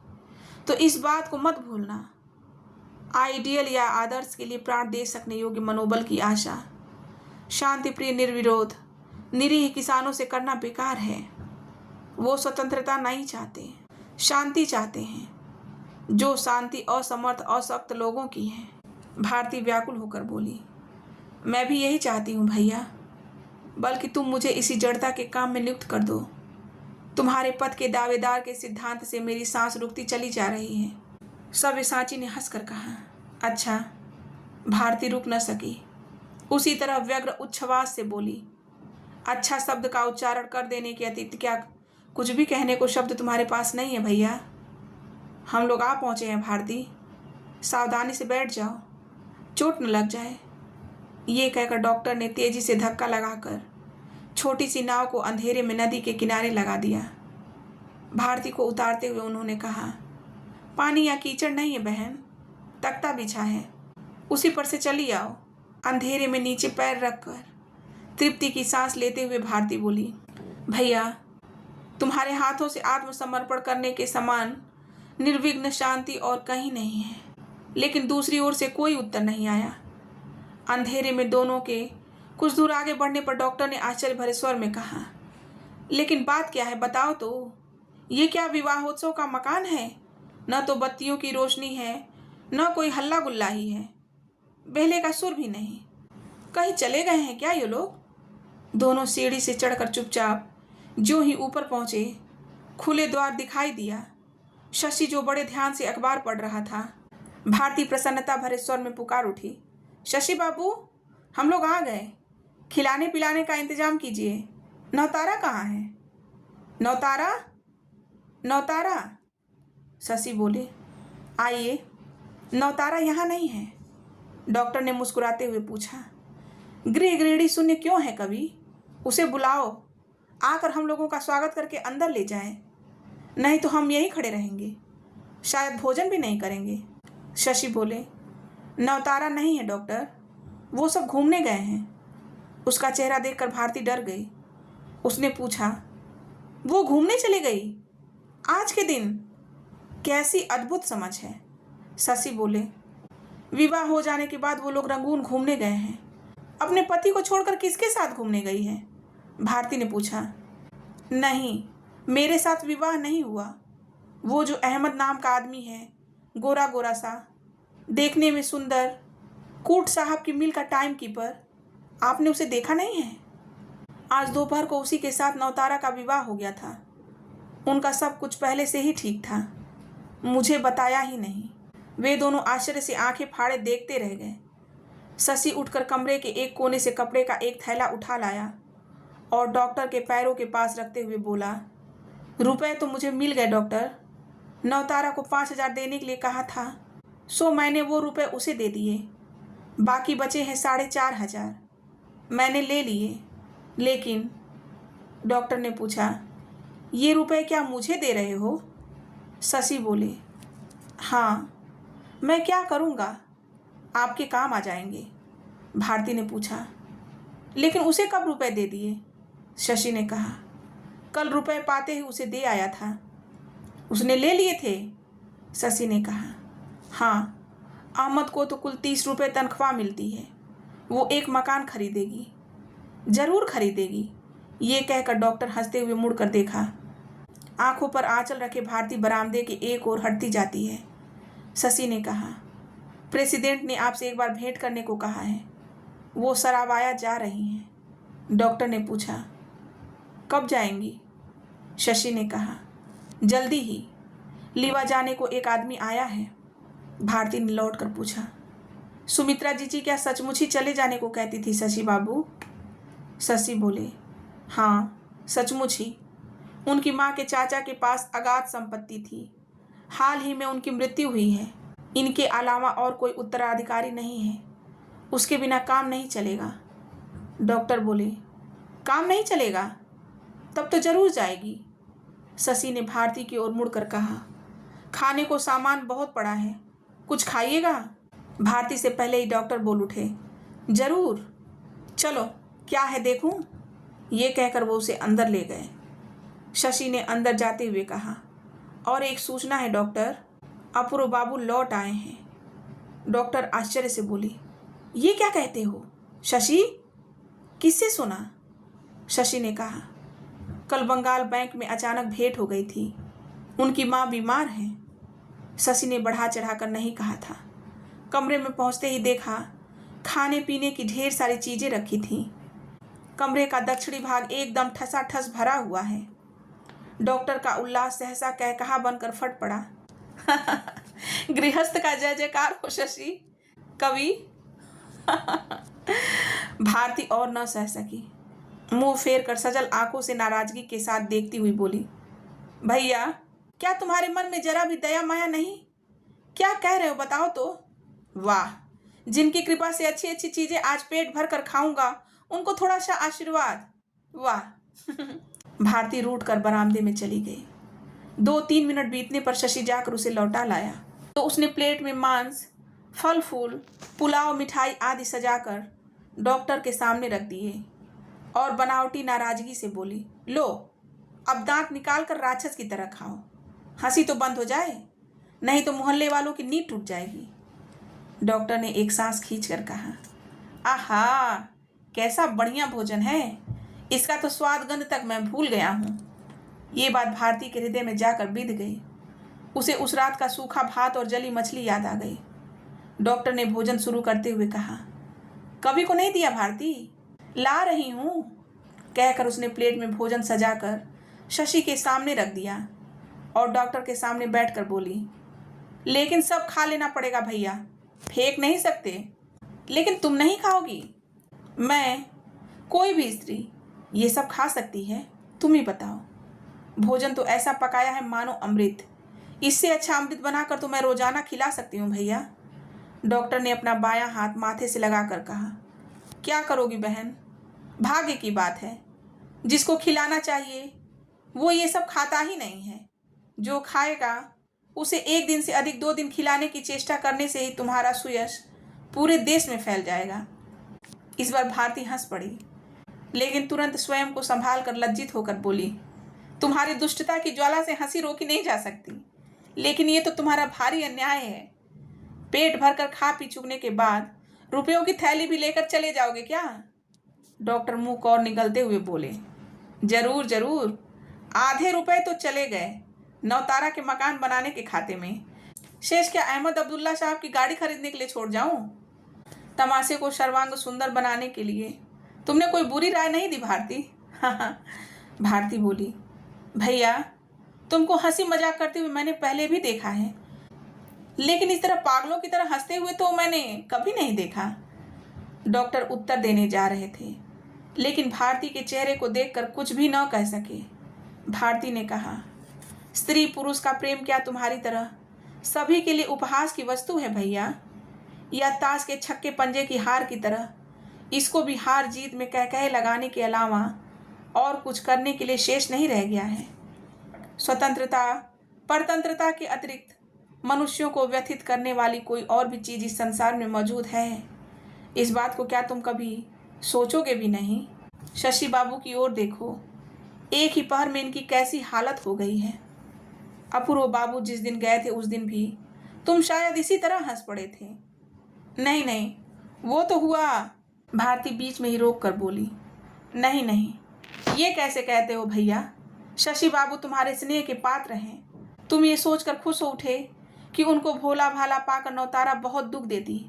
तो इस बात को मत भूलना। आइडियल या आदर्श के लिए प्राण दे सकने योग्य मनोबल की आशा शांति प्रिय निर्विरोध निरीह किसानों से करना बेकार है। वो स्वतंत्रता नहीं चाहते, शांति चाहते हैं, जो शांति असमर्थ अशक्त लोगों की है। भारती व्याकुल होकर बोली, मैं भी यही चाहती हूँ भैया, बल्कि तुम मुझे इसी जड़ता के काम में नियुक्त कर दो। तुम्हारे पद के दावेदार के सिद्धांत से मेरी सांस रुकती चली जा रही है। सव्यसाची ने हंसकर कहा, अच्छा। भारती रुक न सकी। उसी तरह व्यग्र उच्छ्वास से बोली, अच्छा शब्द का उच्चारण कर देने के अतिरिक्त क्या कुछ भी कहने को शब्द तुम्हारे पास नहीं है भैया? हम लोग आ पहुँचे हैं भारती, सावधानी से बैठ जाओ, चोट न लग जाए। ये कहकर डॉक्टर ने तेजी से धक्का लगाकर छोटी सी नाव को अंधेरे में नदी के किनारे लगा दिया। भारती को उतारते हुए उन्होंने कहा, पानी या कीचड़ नहीं है बहन, तख्ता बिछा है, उसी पर से चली आओ। अंधेरे में नीचे पैर रखकर तृप्ति की सांस लेते हुए भारती बोली, भैया तुम्हारे हाथों से आत्मसमर्पण करने के समान निर्विघ्न शांति और कहीं नहीं है। लेकिन दूसरी ओर से कोई उत्तर नहीं आया। अंधेरे में दोनों के कुछ दूर आगे बढ़ने पर डॉक्टर ने आश्चर्य भरे स्वर में कहा, लेकिन बात क्या है बताओ तो। ये क्या विवाहोत्सव का मकान है? न तो बत्तियों की रोशनी है, न कोई हल्ला गुल्ला ही है, बेहले का सुर भी नहीं। कहीं चले गए हैं क्या ये लोग? दोनों सीढ़ी से चढ़कर चुपचाप जो ही ऊपर पहुंचे, खुले द्वार दिखाई दिया। शशि जो बड़े ध्यान से अखबार पढ़ रहा था, भारती प्रसन्नता भरे स्वर में पुकार उठी, शशि बाबू हम लोग आ गए, खिलाने पिलाने का इंतजाम कीजिए। नौतारा कहाँ है? नौतारा, नौतारा। शशि बोले, आइए। नौतारा यहाँ नहीं है। डॉक्टर ने मुस्कुराते हुए पूछा, गृह गृहिणी शून्य क्यों है कवि? उसे बुलाओ, आकर हम लोगों का स्वागत करके अंदर ले जाए, नहीं तो हम यहीं खड़े रहेंगे, शायद भोजन भी नहीं करेंगे। शशि बोले, नौतारा नहीं है डॉक्टर, वो सब घूमने गए हैं। उसका चेहरा देखकर भारती डर गई। उसने पूछा, वो घूमने चली गई आज के दिन? कैसी अद्भुत समझ है। शशि बोले, विवाह हो जाने के बाद वो लोग रंगून घूमने गए हैं। अपने पति को छोड़कर किसके साथ घूमने गई है? भारती ने पूछा। नहीं, मेरे साथ विवाह नहीं हुआ। वो जो अहमद नाम का आदमी है, गोरा गोरा सा, देखने में सुंदर, कूट साहब की मिल का टाइम कीपर, आपने उसे देखा नहीं है? आज दोपहर को उसी के साथ नौतारा का विवाह हो गया था। उनका सब कुछ पहले से ही ठीक था, मुझे बताया ही नहीं। वे दोनों आश्चर्य से आंखें फाड़े देखते रह गए। शशि उठकर कमरे के एक कोने से कपड़े का एक थैला उठा लाया और डॉक्टर के पैरों के पास रखते हुए बोला, रुपए तो मुझे मिल गए डॉक्टर। नौतारा को 5,000 देने के लिए कहा था, सो मैंने वो रुपए उसे दे दिए। बाकी बचे हैं 4,500, मैंने ले लिए। लेकिन डॉक्टर ने पूछा, ये रुपए क्या मुझे दे रहे हो? शशि बोले, हाँ, मैं क्या करूँगा, आपके काम आ जाएंगे। भारती ने पूछा, लेकिन उसे कब रुपए दे दिए? शशि ने कहा, कल रुपए पाते ही उसे दे आया था। उसने ले लिए थे? शशि ने कहा, हाँ, अहमद को तो कुल 30 रुपये तनख्वाह मिलती है। वो एक मकान खरीदेगी, जरूर खरीदेगी। ये कहकर डॉक्टर हंसते हुए मुड़कर देखा। आंखों पर आंचल रखे भारती बरामदे के एक ओर हटती जाती है। शशि ने कहा, प्रेसिडेंट ने आपसे एक बार भेंट करने को कहा है, वो सरावाया जा रही हैं। डॉक्टर ने पूछा, कब जाएंगी? शशि ने कहा, जल्दी ही, लीवा जाने को एक आदमी आया है। भारती ने लौट कर पूछा, सुमित्रा जी क्या सचमुच ही चले जाने को कहती थी शशि बाबू? शशि बोले, हाँ, सचमुच ही। उनकी माँ के चाचा के पास अगाध संपत्ति थी, हाल ही में उनकी मृत्यु हुई है। इनके अलावा और कोई उत्तराधिकारी नहीं है, उसके बिना काम नहीं चलेगा। डॉक्टर बोले, काम नहीं चलेगा? तब तो जरूर जाएगी। शशि ने भारती की ओर मुड़कर कहा, खाने को सामान बहुत पड़ा है, कुछ खाइएगा? भारती से पहले ही डॉक्टर बोल उठे। जरूर, चलो क्या है देखूं। ये कहकर वो उसे अंदर ले गए। शशि ने अंदर जाते हुए कहा, और एक सूचना है डॉक्टर, अपूर्व बाबू लौट आए हैं। डॉक्टर आश्चर्य से बोली, ये क्या कहते हो शशि? किससे सुना? शशि ने कहा, कल बंगाल बैंक में अचानक भेंट हो गई थी, उनकी माँ बीमार है। शशि ने बढ़ा चढ़ाकर नहीं कहा था। कमरे में पहुंचते ही देखा खाने पीने की ढेर सारी चीजें रखी थीं। कमरे का दक्षिणी भाग एकदम ठसाठस भरा हुआ है। डॉक्टर का उल्लास सहसा कहकहा बनकर फट पड़ा। गृहस्थ का जय जयकार हो शशि। कवि। भारती और न सह सकी, मुंह फेर कर सजल आंखों से नाराजगी के साथ देखती हुई बोली, भैया क्या तुम्हारे मन में जरा भी दया माया नहीं? क्या कह रहे हो बताओ तो। वाह, जिनकी कृपा से अच्छी अच्छी चीजें आज पेट भर कर खाऊंगा, उनको थोड़ा सा आशीर्वाद। वाह। भारती रूठ कर बरामदे में चली गई। 2-3 मिनट बीतने पर शशि जाकर उसे लौटा लाया तो उसने प्लेट में मांस, फल फूल, पुलाव, मिठाई आदि सजाकर डॉक्टर के सामने रख दिए और बनावटी नाराजगी से बोली, लो अब दांत निकाल कर राक्षस की तरह खाओ। हंसी तो बंद हो जाए, नहीं तो मोहल्ले वालों की नींद टूट जाएगी। डॉक्टर ने एक सांस खींचकर कहा, आहा कैसा बढ़िया भोजन है, इसका तो स्वाद गंध तक मैं भूल गया हूँ। ये बात भारती के हृदय में जाकर बिध गई। उसे उस रात का सूखा भात और जली मछली याद आ गई। डॉक्टर ने भोजन शुरू करते हुए कहा, कभी को नहीं दिया भारती? ला रही हूँ, कहकर उसने प्लेट में भोजन सजाकर शशि के सामने रख दिया और डॉक्टर के सामने बैठकर बोली, लेकिन सब खा लेना पड़ेगा भैया, फेंक नहीं सकते। लेकिन तुम नहीं खाओगी? मैं, कोई भी स्त्री ये सब खा सकती है, तुम ही बताओ। भोजन तो ऐसा पकाया है मानो अमृत, इससे अच्छा अमृत बनाकर तो मैं रोजाना खिला सकती हूँ भैया। डॉक्टर ने अपना बायां हाथ माथे से लगाकर कहा, क्या करोगी बहन, भाग्य की बात है। जिसको खिलाना चाहिए वो ये सब खाता ही नहीं है। जो खाएगा उसे 1 दिन से अधिक 2 दिन खिलाने की चेष्टा करने से ही तुम्हारा सुयश पूरे देश में फैल जाएगा। इस बार भारती हंस पड़ी, लेकिन तुरंत स्वयं को संभाल कर लज्जित होकर बोली, तुम्हारी दुष्टता की ज्वाला से हंसी रोकी नहीं जा सकती, लेकिन ये तो तुम्हारा भारी अन्याय है। पेट भरकर खा पी चुकने के बाद रुपयों की थैली भी लेकर चले जाओगे क्या? डॉक्टर मुंह कौर निगलते हुए बोले, जरूर जरूर, आधे रुपए तो चले गए नौतारा के मकान बनाने के खाते में। शेष क्या अहमद अब्दुल्ला साहब की गाड़ी खरीदने के लिए छोड़ जाऊं? तमाशे को सर्वांग सुंदर बनाने के लिए तुमने कोई बुरी राय नहीं दी भारती। भारती बोली, भैया तुमको हंसी मजाक करते हुए मैंने पहले भी देखा है, लेकिन इस तरह पागलों की तरह हंसते हुए तो मैंने कभी नहीं देखा। डॉक्टर उत्तर देने जा रहे थे, लेकिन भारती के चेहरे को देखकर कुछ भी न कह सके। भारती ने कहा, स्त्री पुरुष का प्रेम क्या तुम्हारी तरह सभी के लिए उपहास की वस्तु है भैया, या ताश के छक्के पंजे की हार की तरह? इसको भी हार जीत में कह लगाने के अलावा और कुछ करने के लिए शेष नहीं रह गया है। स्वतंत्रता, परतंत्रता के अतिरिक्त मनुष्यों को व्यथित करने वाली कोई और भी चीज इस संसार में मौजूद है? इस बात को क्या तुम कभी सोचोगे भी नहीं? शशि बाबू की ओर देखो, एक ही पहर में इनकी कैसी हालत हो गई है। अपूर्व बाबू जिस दिन गए थे उस दिन भी तुम शायद इसी तरह हंस पड़े थे। नहीं नहीं, वो तो हुआ। भारती बीच में ही रोक कर बोली, नहीं नहीं, ये कैसे कहते हो भैया? शशि बाबू तुम्हारे स्नेह के पात्र हैं। तुम ये सोचकर खुश हो उठे कि उनको भोला भाला पाकर नौतारा बहुत दुख देती।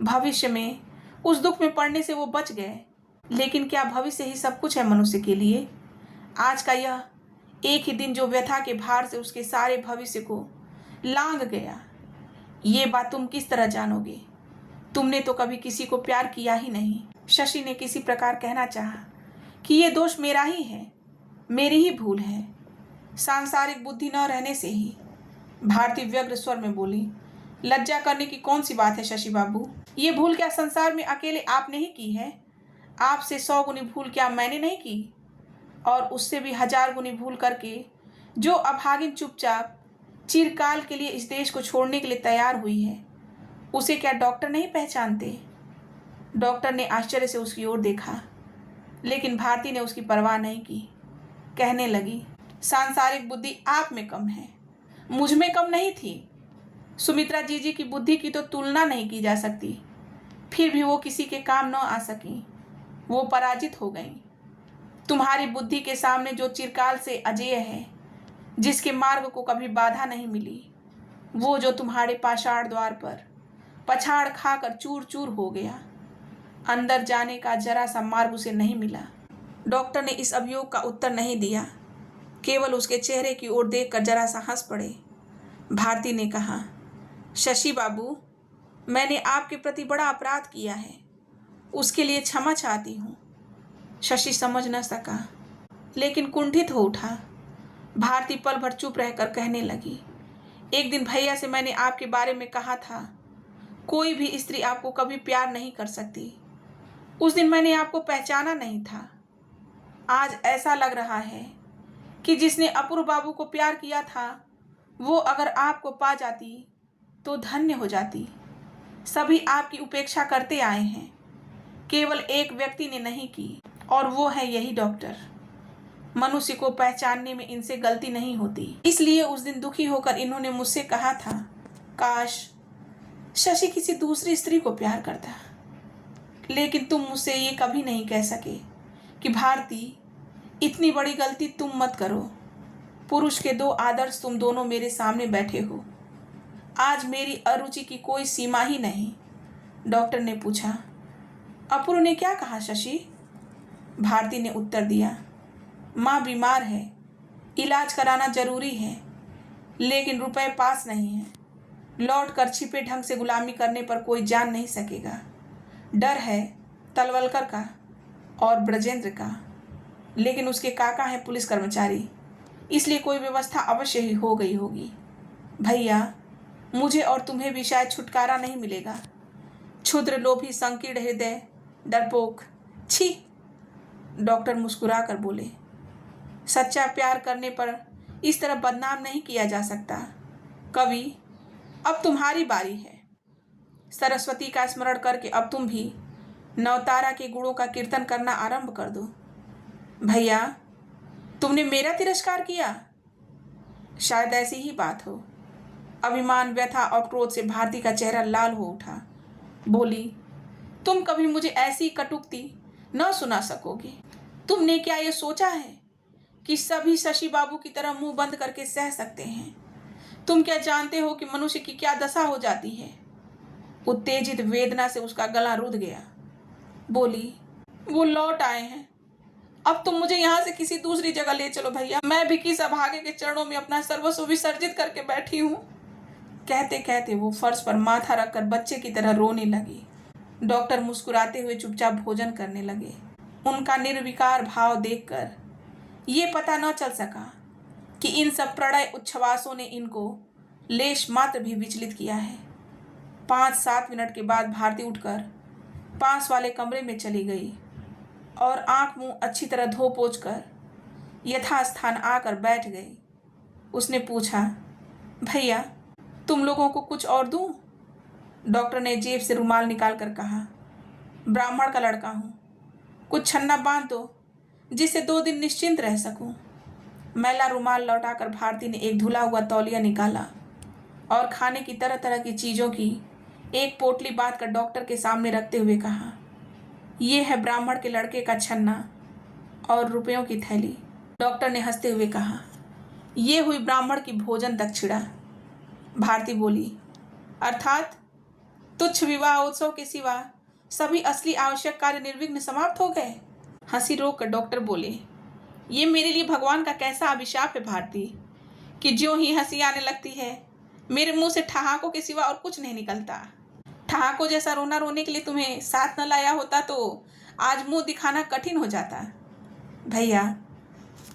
भविष्य में उस दुख में पड़ने से वो बच गए, लेकिन क्या भविष्य ही सब कुछ है मनुष्य के लिए? आज का यह एक ही दिन जो व्यथा के भार से उसके सारे भविष्य को लांघ गया, ये बात तुम किस तरह जानोगे? तुमने तो कभी किसी को प्यार किया ही नहीं। शशि ने किसी प्रकार कहना चाहा कि ये दोष मेरा ही है, मेरी ही भूल है, सांसारिक बुद्धि न रहने से ही। भारती व्यग्र स्वर में बोली, लज्जा करने की कौन सी बात है शशि बाबू? ये भूल क्या संसार में अकेले आपने ही की है? आपसे 100 गुनी भूल क्या मैंने नहीं की? और उससे भी 1000 गुनी भूल करके जो अभागिन चुपचाप चिरकाल के लिए इस देश को छोड़ने के लिए तैयार हुई है, उसे क्या डॉक्टर नहीं पहचानते? डॉक्टर ने आश्चर्य से उसकी ओर देखा, लेकिन भारती ने उसकी परवाह नहीं की। कहने लगी, सांसारिक बुद्धि आप में कम है, मुझ में कम नहीं थी। सुमित्रा जीजी की बुद्धि की तो तुलना नहीं की जा सकती, फिर भी वो किसी के काम न आ सकी, वो पराजित हो गई। तुम्हारी बुद्धि के सामने जो चिरकाल से अजेय है, जिसके मार्ग को कभी बाधा नहीं मिली, वो जो तुम्हारे पाषाण द्वार पर पछाड़ खाकर चूर चूर हो गया, अंदर जाने का जरा सा मार्ग उसे नहीं मिला। डॉक्टर ने इस अभियोग का उत्तर नहीं दिया, केवल उसके चेहरे की ओर देखकर जरा सा हंस पड़े। भारती ने कहा, शशि बाबू, मैंने आपके प्रति बड़ा अपराध किया है, उसके लिए क्षमा चाहती हूँ। शशि समझ न सका, लेकिन कुंठित हो उठा। भारती पल भर चुप रहकर कहने लगी, एक दिन भैया से मैंने आपके बारे में कहा था, कोई भी स्त्री आपको कभी प्यार नहीं कर सकती। उस दिन मैंने आपको पहचाना नहीं था। आज ऐसा लग रहा है कि जिसने अपूर्व बाबू को प्यार किया था, वो अगर आपको पा जाती तो धन्य हो जाती। सभी आपकी उपेक्षा करते आए हैं, केवल एक व्यक्ति ने नहीं की, और वो है यही डॉक्टर। मनुष्य को पहचानने में इनसे गलती नहीं होती। इसलिए उस दिन दुखी होकर इन्होंने मुझसे कहा था, काश शशि किसी दूसरी स्त्री को प्यार करता। लेकिन तुम मुझसे ये कभी नहीं कह सके कि भारती, इतनी बड़ी गलती तुम मत करो। पुरुष के दो आदर्श तुम दोनों मेरे सामने बैठे हो। आज मेरी अरुचि की कोई सीमा ही नहीं। डॉक्टर ने पूछा, अपूर्व ने क्या कहा शशि? भारती ने उत्तर दिया, माँ बीमार है, इलाज कराना जरूरी है, लेकिन रुपए पास नहीं है। लौट कर छिपे ढंग से गुलामी करने पर कोई जान नहीं सकेगा। डर है तलवलकर का और ब्रजेंद्र का, लेकिन उसके काका हैं पुलिस कर्मचारी, इसलिए कोई व्यवस्था अवश्य ही हो गई होगी। भैया, मुझे और तुम्हें भी शायद छुटकारा नहीं मिलेगा। क्षुद्र लोभी संकीर्ण हृदय डरपोक, छी। डॉक्टर मुस्कुरा कर बोले, सच्चा प्यार करने पर इस तरह बदनाम नहीं किया जा सकता। कवि, अब तुम्हारी बारी है। सरस्वती का स्मरण करके अब तुम भी नवतारा के गुणों का कीर्तन करना आरंभ कर दो। भैया, तुमने मेरा तिरस्कार किया? शायद ऐसी ही बात हो। अभिमान, व्यथा और क्रोध से भारती का चेहरा लाल हो उठा। बोली, तुम कभी मुझे ऐसी कटुक्ति न सुना सकोगे। तुमने क्या ये सोचा है कि सभी शशि बाबू की तरह मुंह बंद करके सह सकते हैं? तुम क्या जानते हो कि मनुष्य की क्या दशा हो जाती है? उत्तेजित वेदना से उसका गला रुध गया। बोली, वो लौट आए हैं, अब तुम मुझे यहाँ से किसी दूसरी जगह ले चलो भैया। मैं भी किस अभागे के चरणों में अपना सर्वस्व विसर्जित करके बैठी हूँ। कहते कहते वो फर्श पर माथा रखकर बच्चे की तरह रोने लगी। डॉक्टर मुस्कुराते हुए चुपचाप भोजन करने लगे। उनका निर्विकार भाव देखकर ये पता न चल सका कि इन सब प्रणय उच्छ्वासों ने इनको लेश मात्र भी विचलित किया है। 5-7 मिनट के बाद भारती उठकर पास वाले कमरे में चली गई और आंख मुंह अच्छी तरह धो पोंछ कर यथास्थान आकर बैठ गई। उसने पूछा, भैया, तुम लोगों को कुछ और दूं? डॉक्टर ने जेब से रुमाल निकाल कर कहा, ब्राह्मण का लड़का हूँ, कुछ छन्ना बांध दो जिससे 2 दिन निश्चिंत रह सकूं। मैला रुमाल लौटाकर भारती ने एक धुला हुआ तौलिया निकाला और खाने की तरह तरह की चीज़ों की एक पोटली बांध कर डॉक्टर के सामने रखते हुए कहा, ये है ब्राह्मण के लड़के का छन्ना और रुपयों की थैली। डॉक्टर ने हंसते हुए कहा, ये हुई ब्राह्मण की भोजन दक्षिणा। भारती बोली, अर्थात तुच्छ विवाह उत्सव के सिवा सभी असली आवश्यक कार्य निर्विघ्न समाप्त हो गए। हंसी रोक कर डॉक्टर बोले, ये मेरे लिए भगवान का कैसा अभिशाप है भारती, कि ज्यों ही हंसी आने लगती है मेरे मुंह से ठहाकों के सिवा और कुछ नहीं निकलता। ठहाकों जैसा रोना रोने के लिए तुम्हें साथ न लाया होता तो आज मुंह दिखाना कठिन हो जाता। भैया,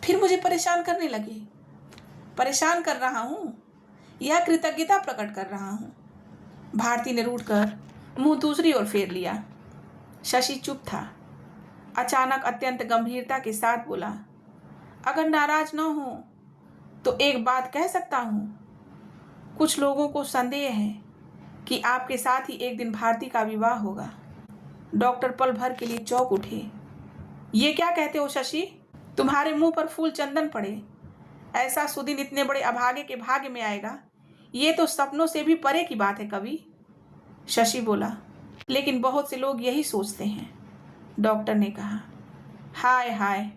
फिर मुझे परेशान करने लगे। परेशान कर रहा हूँ या कृतज्ञता प्रकट कर रहा हूँ? भारती ने रूठकर मुंह दूसरी ओर फेर लिया। शशि चुप था। अचानक अत्यंत गंभीरता के साथ बोला, अगर नाराज न हो तो एक बात कह सकता हूँ? कुछ लोगों को संदेह है कि आपके साथ ही एक दिन भारती का विवाह होगा। डॉक्टर पल भर के लिए चौंक उठे। ये क्या कहते हो शशि? तुम्हारे मुंह पर फूल चंदन पड़े। ऐसा सुदिन इतने बड़े अभागे के भाग्य में आएगा, ये तो सपनों से भी परे की बात है कवि। शशि बोला, लेकिन बहुत से लोग यही सोचते हैं। डॉक्टर ने कहा, हाय हाय,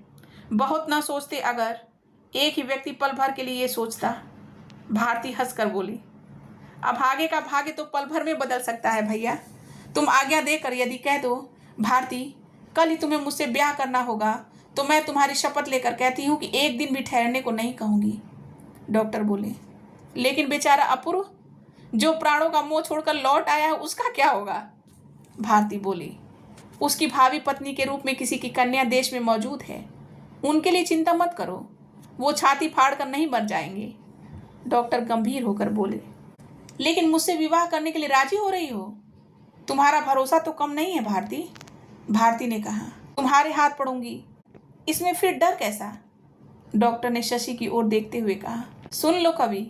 बहुत ना सोचते अगर एक ही व्यक्ति पल भर के लिए ये सोचता। भारती हंसकर बोली, अभागे का भाग्य तो पल भर में बदल सकता है भैया। तुम आज्ञा देकर यदि कह दो भारती कल ही तुम्हें मुझसे ब्याह करना होगा, तो मैं तुम्हारी शपथ लेकर कहती हूँ कि एक दिन भी ठहरने को नहीं कहूँगी। डॉक्टर बोले, लेकिन बेचारा अपूर्व जो प्राणों का मोह छोड़कर लौट आया है, उसका क्या होगा? भारती बोली, उसकी भावी पत्नी के रूप में किसी की कन्या देश में मौजूद है। उनके लिए चिंता मत करो, वो छाती फाड़ कर नहीं मर जाएंगे। डॉक्टर गंभीर होकर बोले, लेकिन मुझसे विवाह करने के लिए राजी हो रही हो? तुम्हारा भरोसा तो कम नहीं है भारती। भारती ने कहा, तुम्हारे हाथ पड़ूंगी, इसमें फिर डर कैसा? डॉक्टर ने शशि की ओर देखते हुए कहा, सुन लो कवि,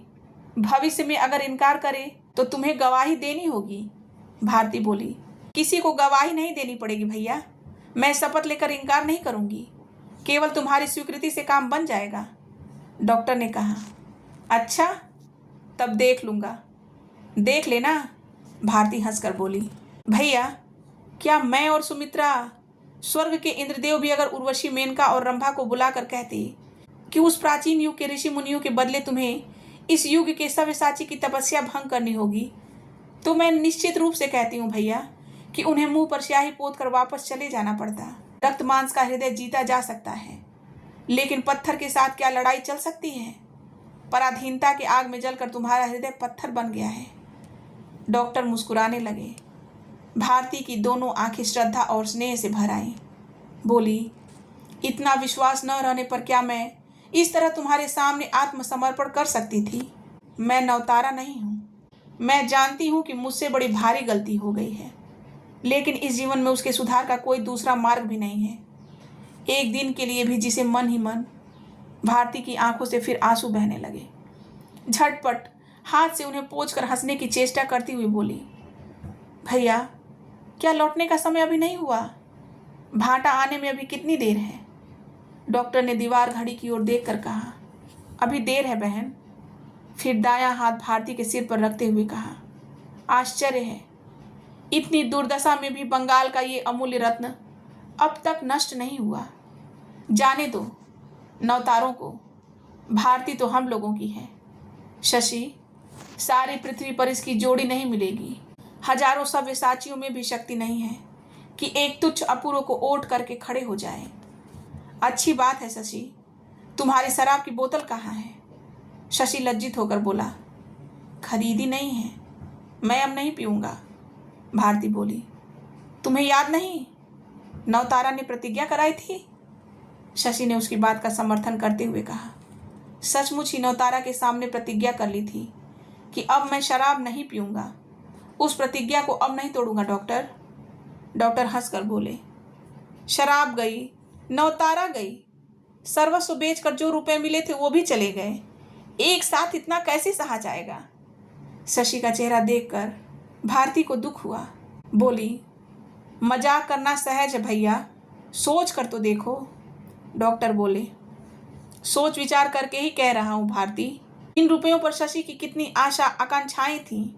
भविष्य में अगर इनकार करे तो तुम्हें गवाही देनी होगी। भारती बोली, किसी को गवाही नहीं देनी पड़ेगी भैया, मैं शपथ लेकर इनकार नहीं करूंगी, केवल तुम्हारी स्वीकृति से काम बन जाएगा। डॉक्टर ने कहा, अच्छा तब देख लूंगा। देख लेना। भारती हंसकर बोली, भैया क्या मैं और सुमित्रा, स्वर्ग के इंद्रदेव भी अगर उर्वशी, मेनका और रंभा को बुलाकर कहते कि उस प्राचीन युग के ऋषि मुनियों के बदले तुम्हें इस युग के सव्यसाची की तपस्या भंग करनी होगी, तो मैं निश्चित रूप से कहती हूँ भैया कि उन्हें मुंह पर स्याही पोत कर वापस चले जाना पड़ता। रक्त मांस का हृदय जीता जा सकता है, लेकिन पत्थर के साथ क्या लड़ाई चल सकती है? पराधीनता के आग में जलकर तुम्हारा हृदय पत्थर बन गया है। डॉक्टर मुस्कुराने लगे। भारती की दोनों आंखें श्रद्धा और स्नेह से भर आईं। बोली, इतना विश्वास न रहने पर क्या मैं इस तरह तुम्हारे सामने आत्मसमर्पण कर सकती थी? मैं नवतारा नहीं हूँ। मैं जानती हूँ कि मुझसे बड़ी भारी गलती हो गई है, लेकिन इस जीवन में उसके सुधार का कोई दूसरा मार्ग भी नहीं है। एक दिन के लिए भी जिसे मन ही मन। भारती की आंखों से फिर आंसू बहने लगे। झटपट हाथ से उन्हें पोंछकर हंसने की चेष्टा करती हुई बोली, भैया क्या लौटने का समय अभी नहीं हुआ? भाटा आने में अभी कितनी देर है? डॉक्टर ने दीवार घड़ी की ओर देखकर कहा, अभी देर है बहन। फिर दायां हाथ भारती के सिर पर रखते हुए कहा, आश्चर्य है, इतनी दुर्दशा में भी बंगाल का ये अमूल्य रत्न अब तक नष्ट नहीं हुआ। जाने दो नवतारों को, भारती तो हम लोगों की है। शशि, सारी पृथ्वी पर इसकी जोड़ी नहीं मिलेगी। हजारों सव्यसाचियों में भी शक्ति नहीं है कि एक तुच्छ अपूर्व को ओट करके खड़े हो जाए। अच्छी बात है शशि, तुम्हारी शराब की बोतल कहाँ है? शशि लज्जित होकर बोला, खरीदी नहीं है, मैं अब नहीं पीऊँगा। भारती बोली, तुम्हें याद नहीं, नवतारा ने प्रतिज्ञा कराई थी? शशि ने उसकी बात का समर्थन करते हुए कहा, सचमुच ही नवतारा के सामने प्रतिज्ञा कर ली थी कि अब मैं शराब नहीं पीऊँगा। उस प्रतिज्ञा को अब नहीं तोड़ूंगा डॉक्टर। डॉक्टर हंसकर बोले, शराब गई, नवतारा गई, सर्वस्व बेचकर जो रुपए मिले थे वो भी चले गए। एक साथ इतना कैसे सहा जाएगा? शशि का चेहरा देखकर भारती को दुख हुआ। बोली, मजाक करना सहज है भैया, सोच कर तो देखो। डॉक्टर बोले, सोच विचार करके ही कह रहा हूँ भारती। इन रुपयों पर शशि की कितनी आशा आकांक्षाएं थीं,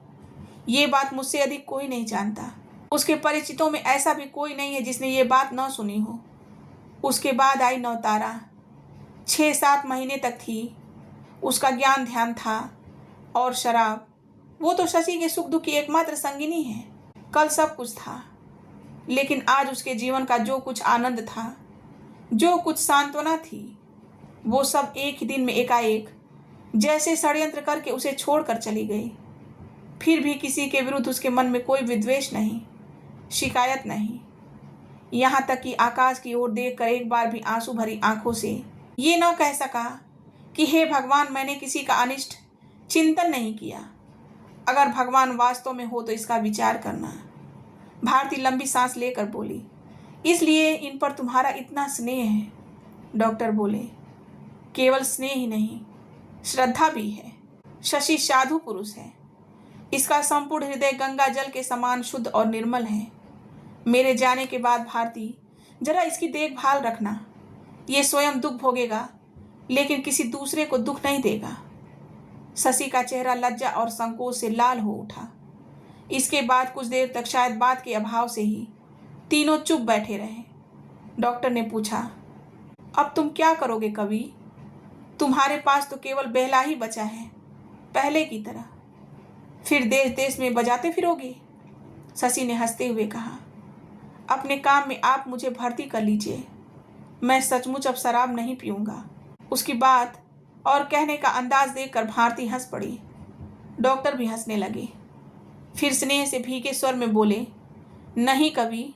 ये बात मुझसे अधिक कोई नहीं जानता। उसके परिचितों में ऐसा भी कोई नहीं है जिसने ये बात न सुनी हो। उसके बाद आई नवतारा, 6-7 महीने तक थी, उसका ज्ञान ध्यान था, और शराब, वो तो शशि के सुख दुख की एकमात्र संगिनी है। कल सब कुछ था, लेकिन आज उसके जीवन का जो कुछ आनंद था, जो कुछ सांत्वना थी, वो सब एक ही दिन में एकाएक जैसे षड्यंत्र करके उसे छोड़कर चली गई। फिर भी किसी के विरुद्ध उसके मन में कोई विद्वेष नहीं, शिकायत नहीं, यहाँ तक कि आकाश की ओर देखकर एक बार भी आंसू भरी आंखों से ये न कह सका कि हे भगवान, मैंने किसी का अनिष्ट चिंतन नहीं किया। अगर भगवान वास्तव में हो तो इसका विचार करना। भारती लंबी सांस लेकर बोली, इसलिए इन पर तुम्हारा इतना स्नेह है। डॉक्टर बोले, केवल स्नेह ही नहीं, श्रद्धा भी है। शशि साधु पुरुष है। इसका संपूर्ण हृदय गंगा जल के समान शुद्ध और निर्मल है। मेरे जाने के बाद भारती जरा इसकी देखभाल रखना। ये स्वयं दुख भोगेगा लेकिन किसी दूसरे को दुख नहीं देगा। शशि का चेहरा लज्जा और संकोच से लाल हो उठा। इसके बाद कुछ देर तक शायद बात के अभाव से ही तीनों चुप बैठे रहे। डॉक्टर ने पूछा, अब तुम क्या करोगे कवि? तुम्हारे पास तो केवल बेहला ही बचा है, पहले की तरह। फिर देश देश में बजाते फिरोगे? शशि ने हंसते हुए कहा, अपने काम में आप मुझे भर्ती कर लीजिए। मैं सचमुच अब शराब नहीं पीऊंगा। उसकी बात और कहने का अंदाज देखकर भारती हंस पड़ी। डॉक्टर भी हंसने लगे। फिर स्नेह से भीगे स्वर में बोले, नहीं कवि,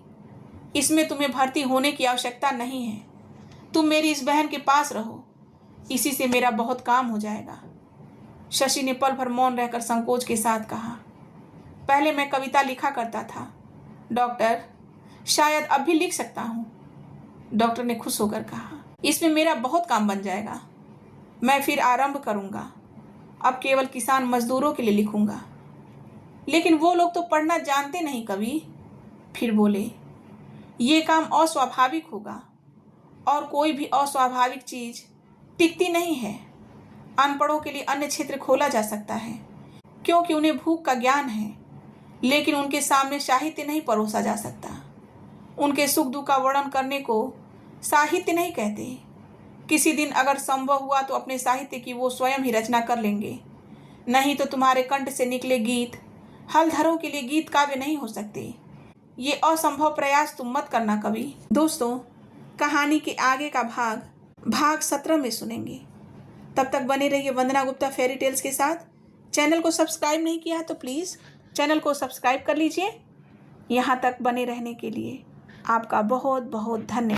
इसमें तुम्हें भर्ती होने की आवश्यकता नहीं है। तुम मेरी इस बहन के पास रहो, इसी से मेरा बहुत काम हो जाएगा। शशि ने पल भर मौन रहकर संकोच के साथ कहा, पहले मैं कविता लिखा करता था डॉक्टर, शायद अब भी लिख सकता हूँ। डॉक्टर ने खुश होकर कहा, इसमें मेरा बहुत काम बन जाएगा। मैं फिर आरंभ करूँगा। अब केवल किसान मजदूरों के लिए लिखूँगा। लेकिन वो लोग तो पढ़ना जानते नहीं कवि। फिर बोले, ये काम अस्वाभाविक होगा और कोई भी अस्वाभाविक चीज़ टिकती नहीं है। अनपढ़ों के लिए अन्य क्षेत्र खोला जा सकता है क्योंकि उन्हें भूख का ज्ञान है, लेकिन उनके सामने साहित्य नहीं परोसा जा सकता। उनके सुख दुख का वर्णन करने को साहित्य नहीं कहते। किसी दिन अगर संभव हुआ तो अपने साहित्य की वो स्वयं ही रचना कर लेंगे, नहीं तो तुम्हारे कंठ से निकले गीत हलधरों के लिए गीत काव्य नहीं हो सकते। ये असंभव प्रयास तुम मत करना कवि। दोस्तों, कहानी के आगे का भाग 17 में सुनेंगे। तब तक बने रहिए वंदना गुप्ता फेरी टेल्स के साथ। चैनल को सब्सक्राइब नहीं किया तो प्लीज़ चैनल को सब्सक्राइब कर लीजिए। यहाँ तक बने रहने के लिए आपका बहुत बहुत धन्यवाद।